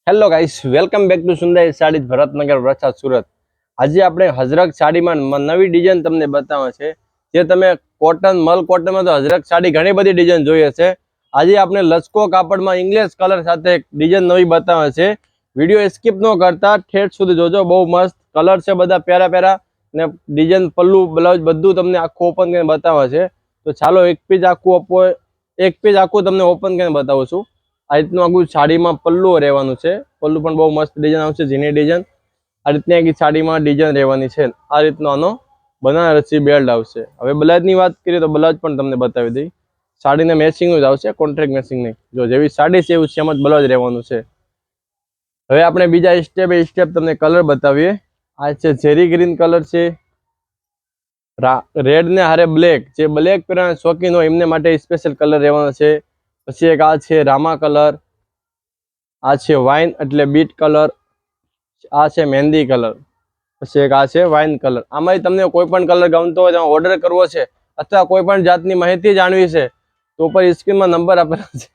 Hello guys, welcome back to Sundar saris Bharatnagar વરસાદ સુરત। આજે આપણે હજરક સાડીમાં નવી ડિઝાઇન તમને બતાવે છે। જે તમે કોટન મલ કોટનમાં તો હજરક સાડી ઘણી બધી ડિઝાઇન જોઈ હશે। આજે આપણે લચકો કાપડમાં ઇંગ્લિશ કલર સાથે એક ડિઝાઇન નવી બતાવે છે। વિડીયો સ્કીપ ન કરતા ઠેઠ સુધી જોજો। બહુ મસ્ત કલર છે, બધા પ્યારા પ્યારા ને ડિઝાઇન પલ્લુ બ્લાઉઝ બધું તમને આખું ઓપન કરીને બતાવે છે। તો ચાલો એક પેજ આખું તમને ઓપન કરીને બતાવું છું। આ રીતનું આખું સાડીમાં પલ્લુ રહેવાનું છે। પલ્લુ પણ બહુ મસ્ત ડિઝાઇન આવશે, ઝીણી ડિઝાઇન। આ રીતની આખી સાડીમાં ડિઝાઇન રહેવાની છે। આ રીતનો આનો બનારસી બેલ્ટ આવશે। હવે બ્લાઉઝની વાત કરીએ તો બ્લાઉઝ પણ તમને બતાવી દઈ। સાડીને મેચિંગ જ આવશે, કોન્ટ્રાક્ટ મેચિંગ નહીં। જો જેવી સાડી છે એવું સેમ જ બ્લાઉઝ રહેવાનું છે। હવે આપણે બીજા સ્ટેપ બાય સ્ટેપ તમને કલર બતાવીએ। આ છે ઝેરી ગ્રીન કલર છે, રેડ ને હારે બ્લેક। જે બ્લેક પહેરવાના શોખીન હોય એમને માટે સ્પેશિયલ કલર રહેવાનો છે। પછી એક આ છે રામા કલર, આ છે વાઇન એટલે બીટ કલર, આ છે મહેંદી કલર, પછી એક આ છે વાઇન કલર। આમાંથી તમને કોઈ પણ કલર ગમતો હોય તો ઓર્ડર કરવો છે અથવા કોઈ પણ જાતની માહિતી જાણવી છે તો ઉપર સ્ક્રીનમાં નંબર આપેલા છે,